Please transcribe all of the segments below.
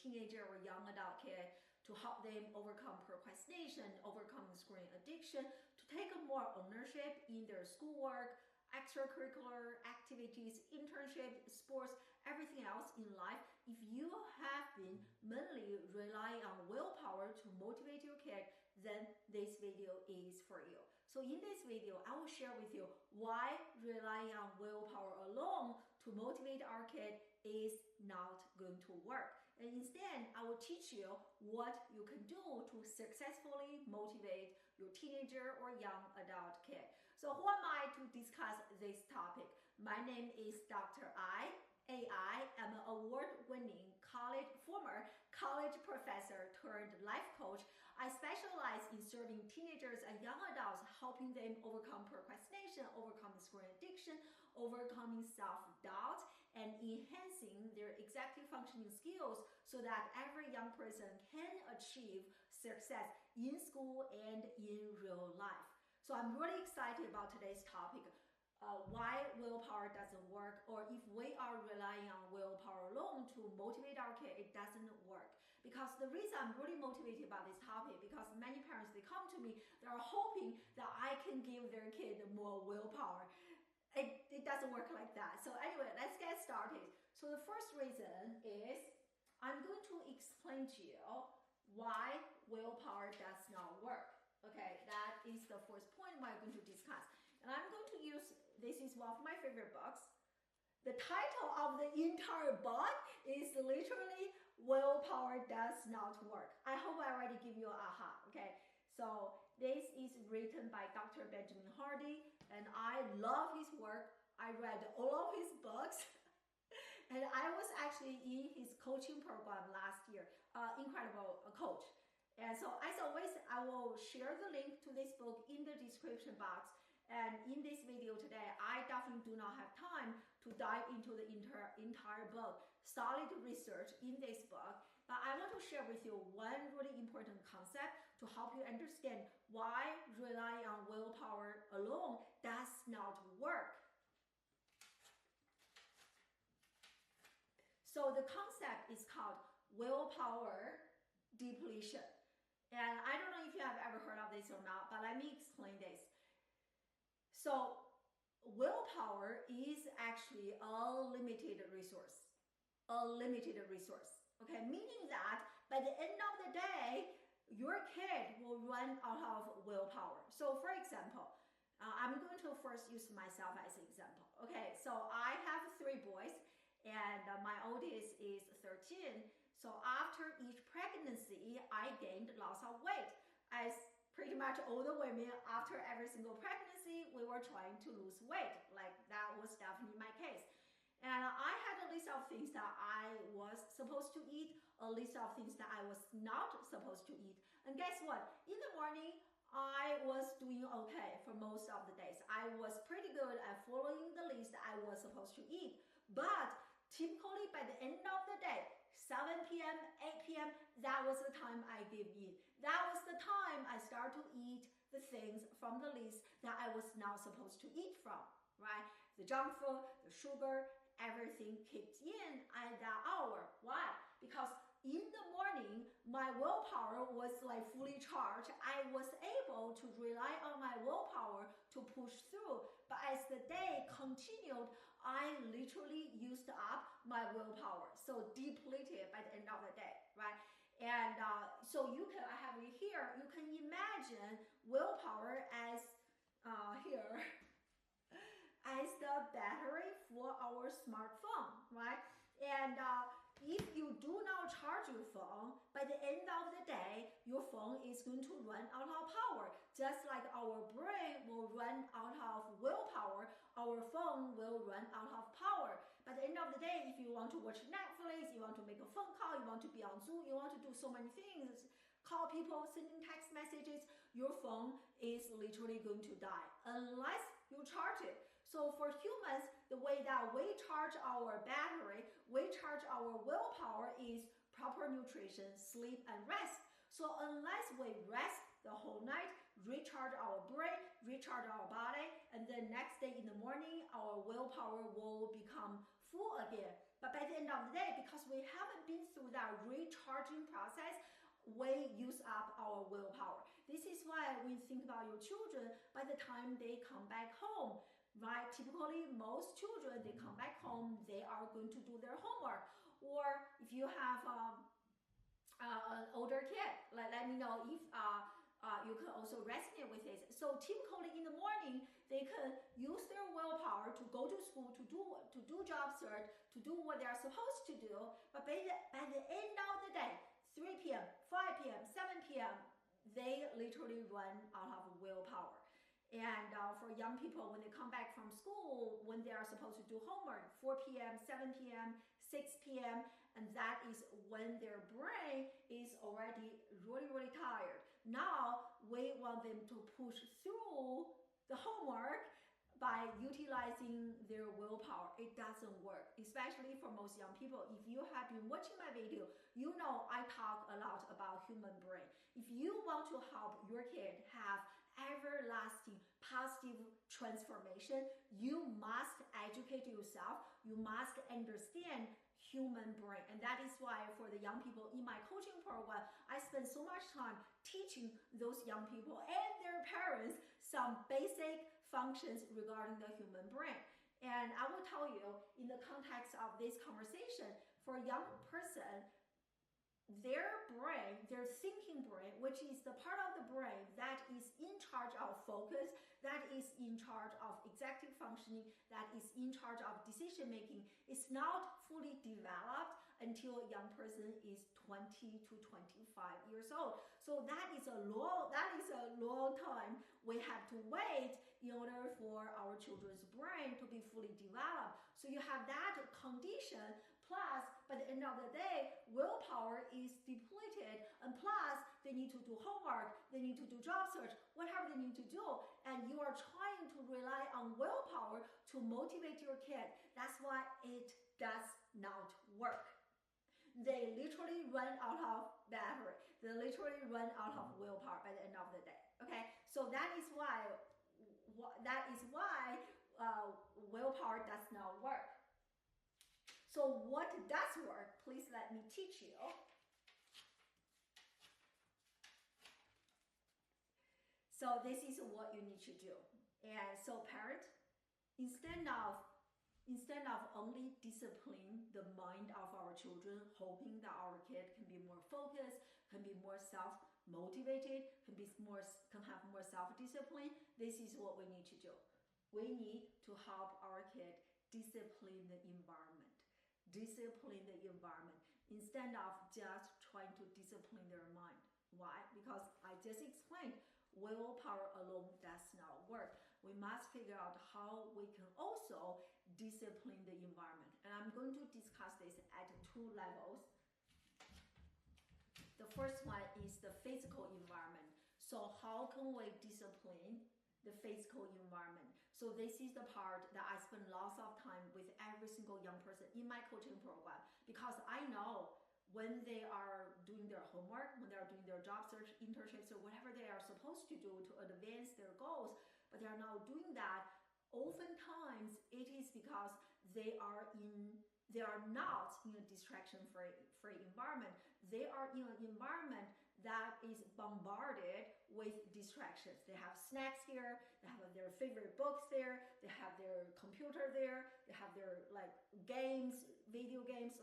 teenager or young adult kid to help them overcome procrastination, overcome screen addiction, to take more ownership in their schoolwork, extracurricular activities, internship, sports, everything else in life. If you have been mainly relying on willpower to motivate your kid, then this video is for you. So in this video, I will share with you why relying on willpower alone to motivate our kid is not going to work. And instead, I will teach you what you can do to successfully motivate your teenager or young adult kid. So who am I to discuss this topic? My name is Dr. I am an award-winning former college professor turned life coach. I specialize in serving teenagers and young adults, helping them overcome procrastination, overcome screen addiction, overcoming self-doubt, and enhancing their executive functioning skills so that every young person can achieve success in school and in real life. So I'm really excited about today's topic. Why willpower doesn't work, or if we are relying on willpower alone to motivate our kid, it doesn't work. Because the reason I'm really motivated about this topic, because many parents, they come to me, they're hoping that I can give their kid more willpower. It doesn't work like that. So anyway, let's get started. So the first reason is I'm going to explain to you why willpower does not work. Okay, that is the first point we're going to discuss. And I'm going to use, this is one of my favorite books. The title of the entire book is literally Willpower Does Not Work. I hope I already give you a aha, okay? So this is written by Dr. Benjamin Hardy, and I love his work. I read all of his books. And I was actually in his coaching program last year, incredible coach. And so as always, I will share the link to this book in the description box. And in this video today, I definitely do not have time to dive into the entire book, solid research in this book. But I want to share with you one really important concept to help you understand why relying on willpower alone does not work. So the concept is called willpower depletion. And I don't know if you have ever heard of this or not, but let me explain this. So willpower is actually a limited resource, okay? Meaning that by the end of the day, your kid will run out of willpower. So for example, I'm going to first use myself as an example. Okay, so I have 3 boys and my oldest is 13. So after each pregnancy, I gained lots of weight. As pretty much all the women, after every single pregnancy, we were trying to lose weight. Like that was definitely my case. And I had a list of things that I was supposed to eat, a list of things that I was not supposed to eat. And guess what? In the morning, I was doing okay for most of the days. I was pretty good at following the list that I was supposed to eat. But typically by the end of the day, 7 p.m., 8 p.m., that was the time I gave in. That was the time I started to eat the things from the list that I was not supposed to eat from, right? The junk food, the sugar, everything kicked in at that hour. Why? Because in the morning, my willpower was like fully charged. I was able to rely on my willpower to push through. But as the day continued, I literally used up my willpower. So depleted by the end of the day, right? And so I have it here. You can imagine willpower as here. As the battery for our smartphone, right? And if you do not charge your phone, by the end of the day, your phone is going to run out of power. Just like our brain will run out of willpower, our phone will run out of power. By the end of the day, if you want to watch Netflix, you want to make a phone call, you want to be on Zoom, you want to do so many things, call people, sending text messages, your phone is literally going to die unless you charge it. So for humans, the way that we charge our battery, we charge our willpower is proper nutrition, sleep, and rest. So unless we rest the whole night, recharge our brain, recharge our body, and then next day in the morning, our willpower will become full again. But by the end of the day, because we haven't been through that recharging process, we use up our willpower. This is why when you think about your children, by the time they come back home, right? Typically, most children, they come back home, they are going to do their homework. Or if you have an older kid, let me know if you can also resonate with this. So typically in the morning, they can use their willpower to go to school, to do job search, to do what they're supposed to do. But by the end of the day, 3 p.m., 5 p.m., 7 p.m., they literally run out of willpower. And for young people, when they come back from school, when they are supposed to do homework, 4 p.m., 7 p.m., 6 p.m., and that is when their brain is already really, really tired. Now, we want them to push through the homework by utilizing their willpower. It doesn't work, especially for most young people. If you have been watching my video, you know I talk a lot about human brain. If you want to help your kid have everlasting positive transformation, you must educate yourself. You must understand human brain. And that is why for the young people in my coaching program, I spend so much time teaching those young people and their parents some basic functions regarding the human brain. And I will tell you, in the context of this conversation, for a young person, their brain, their thinking brain, which is the part of the brain that is in charge of focus, that is in charge of executive functioning, that is in charge of decision making, is not fully developed until a young person is 20 to 25 years old. So that is a long time we have to wait in order for our children's brain to be fully developed. So you have that condition. Plus, by the end of the day, willpower is depleted, and plus, they need to do homework, they need to do job search, whatever they need to do, and you are trying to rely on willpower to motivate your kid. That's why it does not work. They literally run out of battery. They literally run out of willpower by the end of the day. Okay, so that is why willpower does not work. So what does work? Please let me teach you. So this is what you need to do. And so parent, instead of only disciplining the mind of our children, hoping that our kid can be more focused, can be more self-motivated, can have more self-discipline, this is what we need to do. We need to help our kid discipline the environment. Discipline the environment instead of just trying to discipline their mind. Why? Because I just explained, willpower alone does not work. We must figure out how we can also discipline the environment. And I'm going to discuss this at 2 levels. The first one is the physical environment. So how can we discipline the physical environment? So this is the part that I spend lots of time with every single young person in my coaching program, because I know when they are doing their homework, when they are doing their job search, internships, or whatever they are supposed to do to advance their goals, but they are not doing that, oftentimes it is because they are not in a distraction-free environment. They are in an environment that is bombarded with distractions. They have snacks here, they have their favorite books there, they have their computer there, they have their games, video games.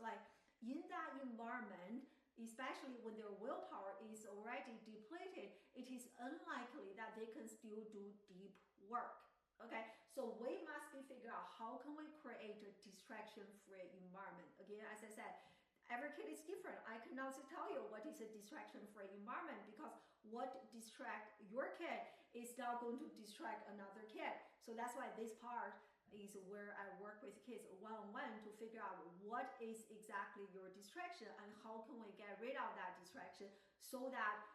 In that environment, especially when their willpower is already depleted, it is unlikely that they can still do deep work. Okay, so we must figure out how can we create a distraction-free environment. Again, as I said, every kid is different. I cannot tell you what is a distraction-free environment, because what distracts your kid is not going to distract another kid. So that's why this part is where I work with kids one-on-one to figure out what is exactly your distraction and how can we get rid of that distraction so that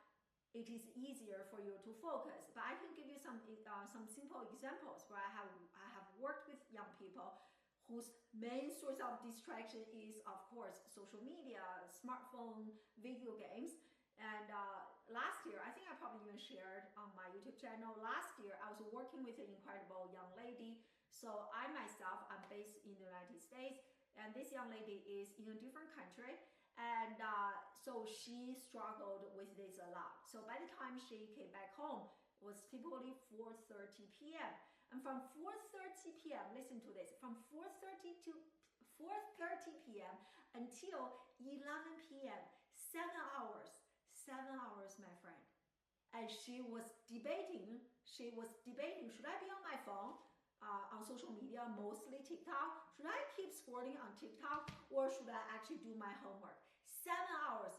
it is easier for you to focus. But I can give you some simple examples where I have worked with young people whose main source of distraction is, of course, social media, smartphone, video games. And last year, I think I probably even shared on my YouTube channel, last year I was working with an incredible young lady. So I myself, I'm based in the United States, and and this young lady is in a different country, and so she struggled with this a lot. So by the time she came back home, it was typically 4:30 p.m. And from 4:30 p.m., listen to this, from 4:30 to 4:30 p.m. until 11 p.m., 7 hours, my friend. And she was debating, should I be on my phone, on social media, mostly TikTok? Should I keep scrolling on TikTok, or should I actually do my homework? 7 hours,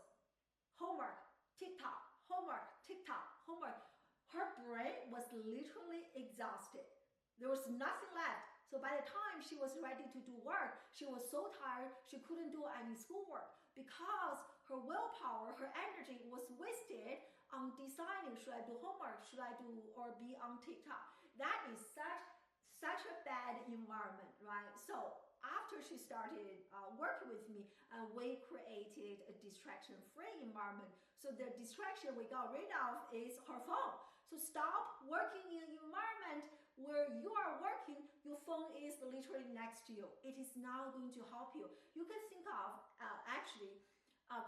homework, TikTok, homework, TikTok, homework. Her brain was literally exhausted. There was nothing left. So by the time she was ready to do work, she was so tired she couldn't do any schoolwork because her willpower, her energy was wasted on deciding, should I do homework, should I do or be on TikTok? That is such a bad environment, right? So after she started working with me, we created a distraction-free environment. So the distraction we got rid of is her phone. So stop working in an environment where you are working, your phone is literally next to you. It is not going to help you. You can think of,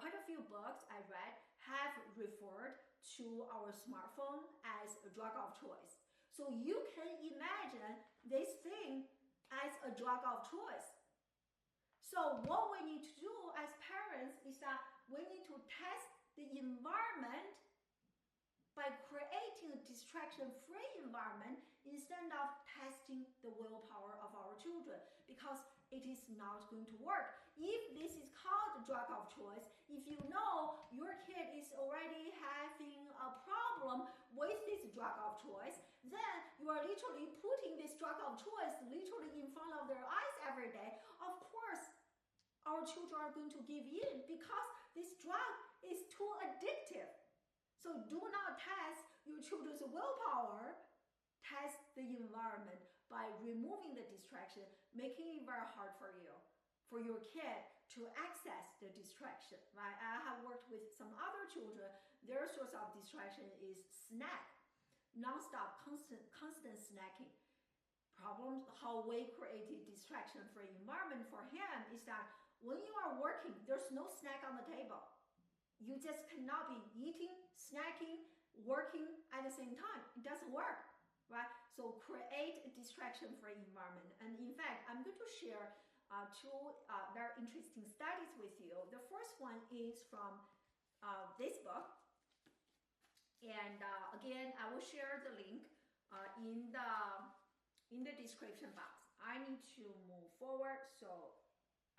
quite a few books I read have referred to our smartphone as a drug of choice. So you can imagine this thing as a drug of choice. So what we need to do as parents is that we need to test the environment by creating a distraction-free environment instead of testing the willpower of our children, because it is not going to work. If this is called a drug of choice, if you know your kid is already having a problem with this drug of choice, then you are literally putting this drug of choice literally in front of their eyes every day. Of course, our children are going to give in because this drug is too addictive. So do not test your children's willpower. Test the environment by removing the distraction, making it very hard for you, for your kid to access the distraction, right? I have worked with some other children. Their source of distraction is snack, non-stop, constant snacking. Problem, how we created distraction-free environment for him is that when you are working, there's no snack on the table. You just cannot be eating, snacking, working at the same time. It doesn't work, right? So create a distraction-free environment. And in fact, I'm going to share two very interesting studies with you. The first one is from this book. And again, I will share the link in the description box. I need to move forward, so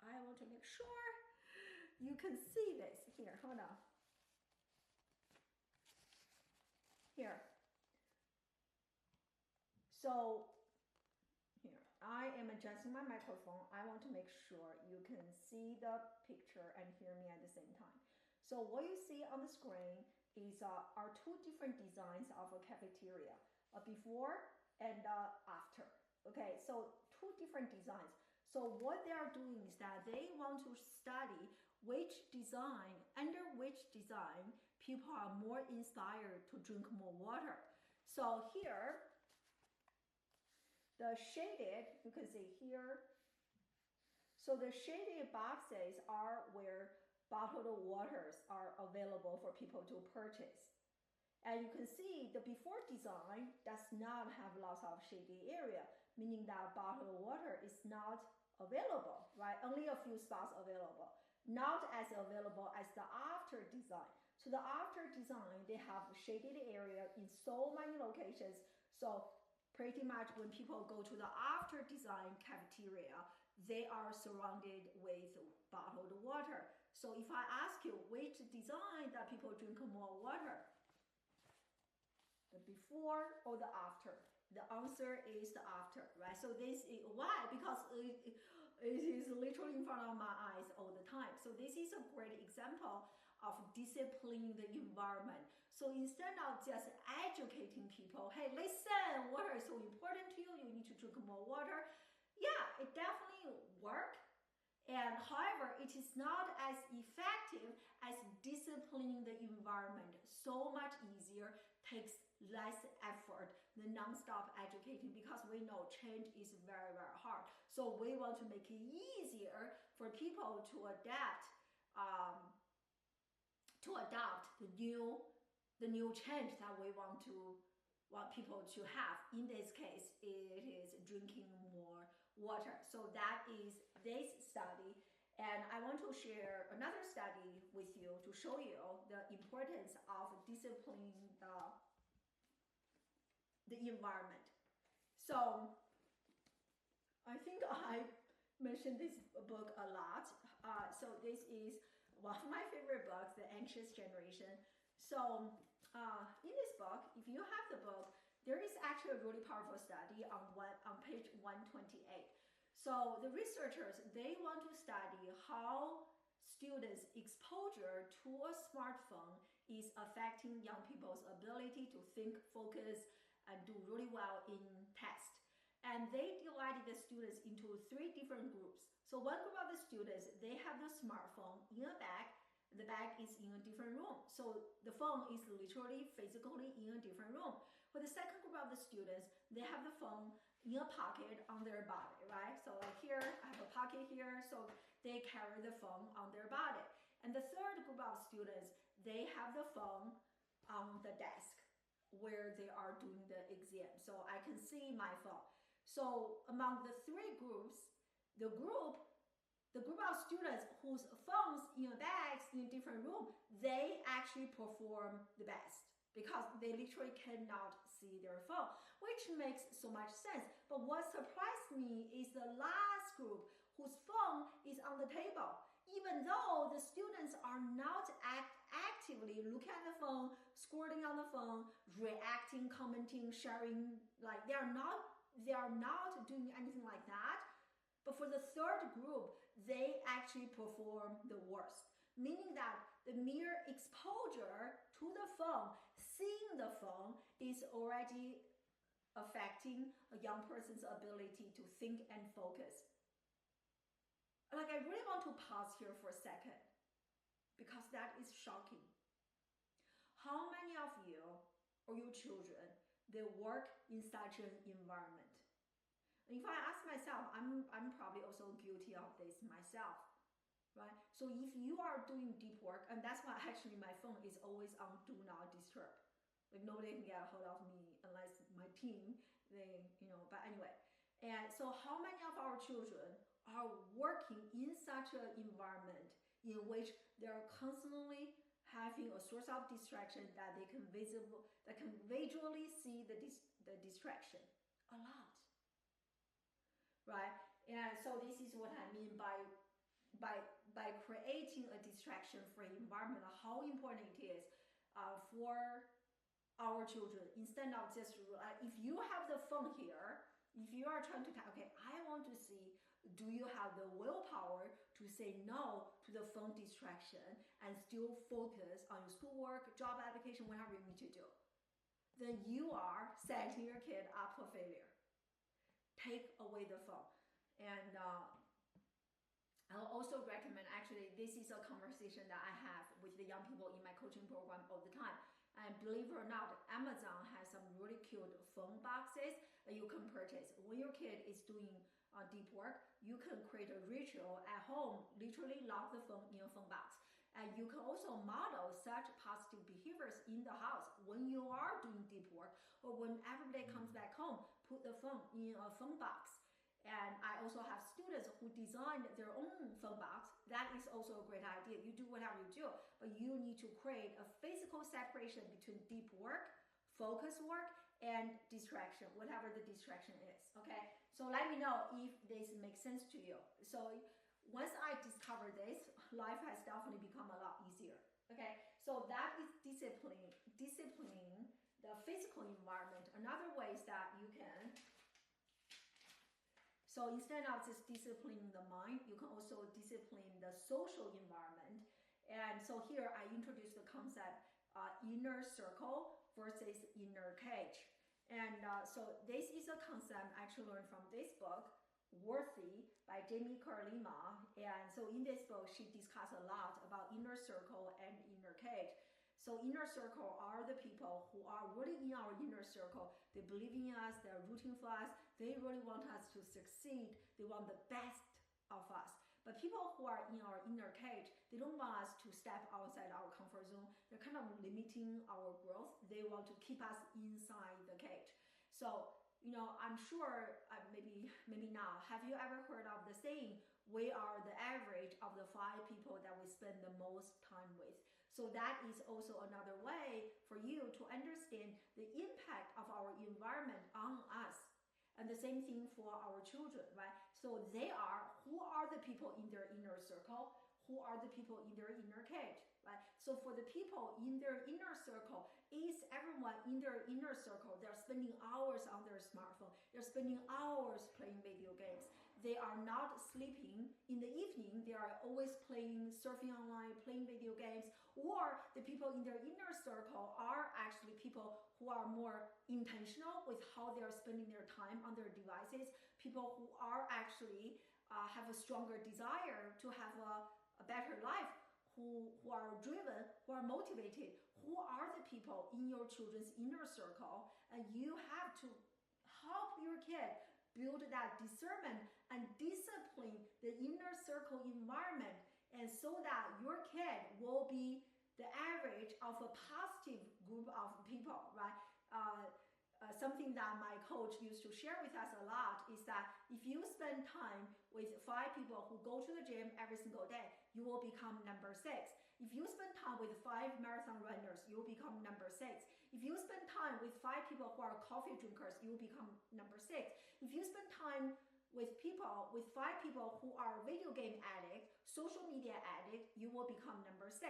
I want to make sure you can see this. Here, hold on. Here. So, here, I am adjusting my microphone. I want to make sure you can see the picture and hear me at the same time. So what you see on the screen is are two different designs of a cafeteria, a before and after. Okay, so two different designs. So what they are doing is that they want to study under which design people are more inspired to drink more water. So here, the shaded, you can see here, so the shaded boxes are where bottled waters are available for people to purchase. And you can see the before design does not have lots of shady area, meaning that bottled water is not available, right? Only a few spots available. Not as available as the after design. So the after design, they have shaded area in so many locations. So pretty much when people go to the after design cafeteria, they are surrounded with bottled water. So if I ask you which design that people drink more water, the before or the after? The answer is the after, right? So this is why? Because it is literally in front of my eyes all the time. So this is a great example of disciplining the environment. So instead of just educating people, hey, listen, water is so important to you, you need to drink more water. Yeah, it definitely works. And however, it is not as effective as disciplining the environment. So much easier, takes less effort than non-stop educating, because we know change is very, very hard. So we want to make it easier for people to adapt, to adopt the new change that we want people to have. In this case, it is drinking more water. So that is this study. And I want to share another study with you to show you the importance of disciplining the environment. So I think I mentioned this book a lot. So this is one of my favorite books, The Anxious Generation. So in this book, if you have the book, there is actually a really powerful study on page 128. So the researchers, they want to study how students' exposure to a smartphone is affecting young people's ability to think, focus, and do really well in tests. And they divided the students into 3 different groups. So one group of the students, they have the smartphone in a bag. The bag is in a different room. So the phone is literally, physically in a different room. For the second group of the students, they have the phone in a pocket on their body, right? So like here, I have a pocket here, so they carry the phone on their body. And the third group of students, they have the phone on the desk where they are doing the exam. So I can see my phone. So among the 3 groups, the group of students whose phones in bags in a different room, they actually perform the best because they literally cannot see their phone, which makes so much sense. But what surprised me is the last group whose phone is on the table. Even though the students are not actively looking at the phone, scrolling on the phone, reacting, commenting, sharing, like they are not doing anything like that. But for the third group, they actually perform the worst, meaning that the mere exposure to the phone, seeing the phone, is already affecting a young person's ability to think and focus. Like, I really want to pause here for a second because that is shocking. How many of you or your children, they work in such an environment? If I ask myself, I'm probably also guilty of this myself, right? So if you are doing deep work, and that's why actually my phone is always on do not disturb. Like nobody can get a hold of me unless my team, but anyway. And so how many of our children are working in such an environment in which they're constantly having a source of distraction that they can visually see the distraction? A lot. Right? And so this is what I mean by creating a distraction-free environment, how important it is for our children. Instead of just, if you have the phone here, if you are trying to tell, okay, I want to see, do you have the willpower to say no to the phone distraction and still focus on your schoolwork, job application, whatever you need to do? Then you are setting your kid up for failure. Take away the phone. And I'll also recommend, actually, this is a conversation that I have with the young people in my coaching program all the time. And believe it or not, Amazon has some really cute phone boxes that you can purchase. When your kid is doing deep work, you can create a ritual at home, literally lock the phone in a phone box. And you can also model such positive behaviors in the house when you are doing deep work, or when everybody comes back home, put the phone in a phone box. And I also have students who designed their own phone box. That is also a great idea. You do whatever you do, but you need to create a physical separation between deep work, focus work, and distraction, whatever the distraction is, okay? So let me know if this makes sense to you. So once I discovered this, life has definitely become a lot easier, okay? So that is disciplining the physical environment. Another way is that you can, so instead of just disciplining the mind, you can also discipline the social environment. And so here I introduced the concept inner circle versus inner cage. And so this is a concept I actually learned from this book, Worthy by Jamie Carlima. And so in this book, she discussed a lot about inner circle and inner cage. So inner circle are the people who are really in our inner circle. They believe in us, they're rooting for us, they really want us to succeed, they want the best of us. But people who are in our inner cage, they don't want us to step outside our comfort zone. They're kind of limiting our growth. They want to keep us inside the cage. So, I'm sure, maybe not. Have you ever heard of the saying, we are the average of the 5 people that we spend the most time with? So that is also another way for you to understand the impact of our environment on us. And the same thing for our children, right? So who are the people in their inner circle? Who are the people in their inner cage, right? So for the people in their inner circle, is everyone in their inner circle, they're spending hours on their smartphone. They're spending hours playing video games. They are not sleeping in the evening. They are always surfing online, playing video games. Or the people in their inner circle are actually people who are more intentional with how they're spending their time on their devices. People who are actually have a stronger desire to have a better life, who are driven, who are motivated. Who are the people in your children's inner circle? And you have to help your kid build that discernment and discipline the inner circle environment, and so that your kid will be the average of a positive group of people, right? Something that my coach used to share with us a lot is that if you spend time with 5 people who go to the gym every single day, you will become number 6. If you spend time with 5 marathon runners, you will become number 6. If you spend time with 5 people who are coffee drinkers, you will become number 6. If you spend time with 5 people who are video game addicts, social media addicts, you will become number 6.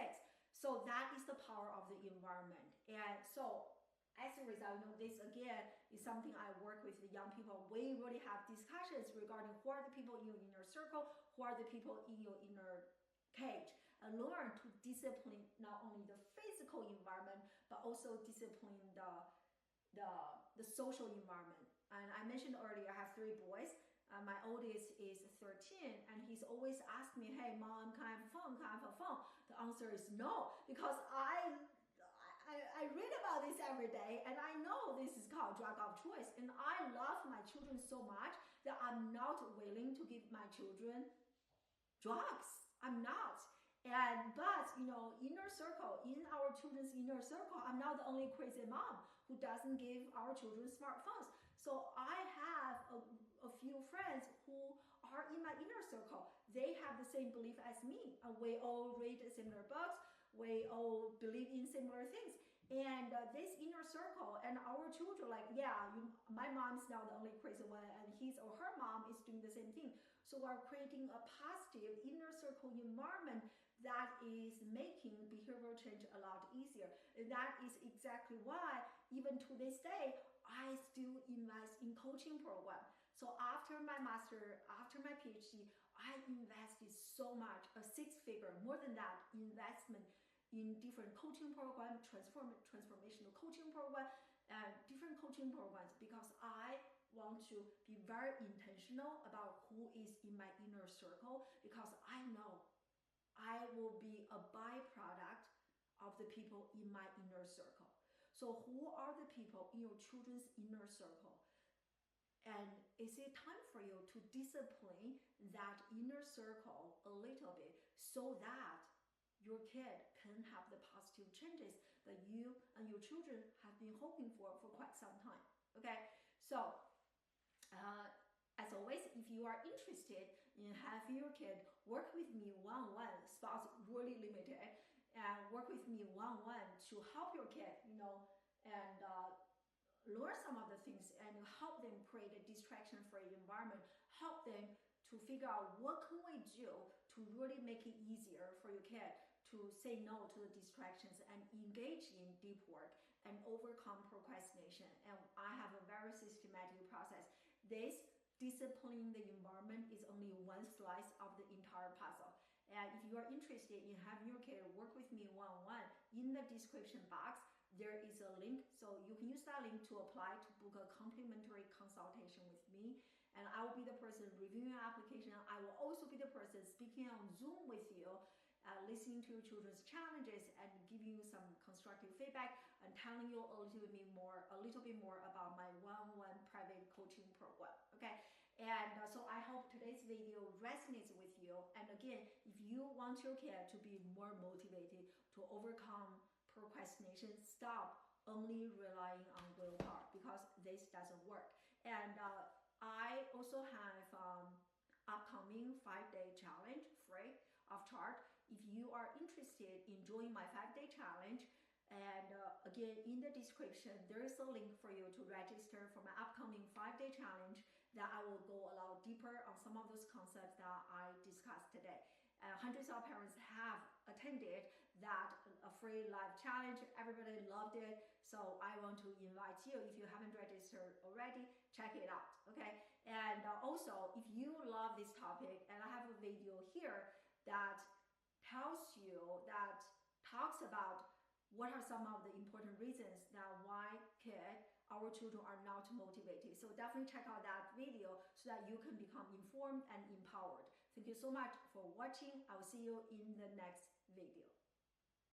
So that is the power of the environment. And so as a result, this again is something I work with the young people. We really have discussions regarding who are the people in your inner circle, who are the people in your inner cage, and learn to discipline not only the physical environment, but also discipline the social environment. And I mentioned earlier, I have 3 boys. My oldest is 13, and he's always asked me, hey, Mom, can I have a phone? Can I have a phone? The answer is no, because I read about this every day, and I know this is called drug of choice. And I love my children so much that I'm not willing to give my children drugs. I'm not. But inner circle, in our children's inner circle, I'm not the only crazy mom who doesn't give our children smartphones. So I have a few friends who are in my inner circle. They have the same belief as me. We all read similar books. We all believe in similar things. And this inner circle and our children, my mom's not the only crazy one, and his or her mom is doing the same thing. So we're creating a positive inner circle environment that is making behavioral change a lot easier. And that is exactly why, even to this day, I still invest in coaching program. So after my master, after my PhD, I invested so much, a 6-figure, more than that, investment in different coaching programs, transformational coaching program, different coaching programs, because I want to be very intentional about who is in my inner circle, because I know I will be a byproduct of the people in my inner circle. So who are the people in your children's inner circle? And is it time for you to discipline that inner circle a little bit so that your kid can have the positive changes that you and your children have been hoping for quite some time? Okay, so as always, if you are interested in having your kid work with me one-on-one, spots really limited, and work with me one-on-one to help your kid, and learn some of the things and help them create a distraction-free environment, help them to figure out what can we do to really make it easier for your kid to say no to the distractions and engage in deep work and overcome procrastination. And I have a very systematic process. This disciplining the environment is only one slice of the entire puzzle. And if you are interested in having your kid work with me one-on-one, in the description box, there is a link. So you can use that link to apply to book a complimentary consultation with me. And I will be the person reviewing your application. I will also be the person speaking on Zoom with you, listening to your children's challenges and giving you some constructive feedback and telling you a little bit more about my one-on-one private coaching program. Okay, and so I hope today's video resonates with you. And again, want your kid to be more motivated to overcome procrastination, stop only relying on willpower, because this doesn't work. And I also have upcoming 5-day challenge free of charge. If you are interested in joining my 5-day challenge, and again, in the description, there is a link for you to register for my upcoming 5-day challenge that I will go a lot deeper on some of those concepts that I discussed today. Hundreds of parents have attended that free live challenge. Everybody loved it. So I want to invite you, if you haven't registered already, check it out, okay? And also, if you love this topic, and I have a video here that talks about what are some of the important reasons that why our children are not motivated. So definitely check out that video so that you can become informed and empowered. Thank you so much for watching. I will see you in the next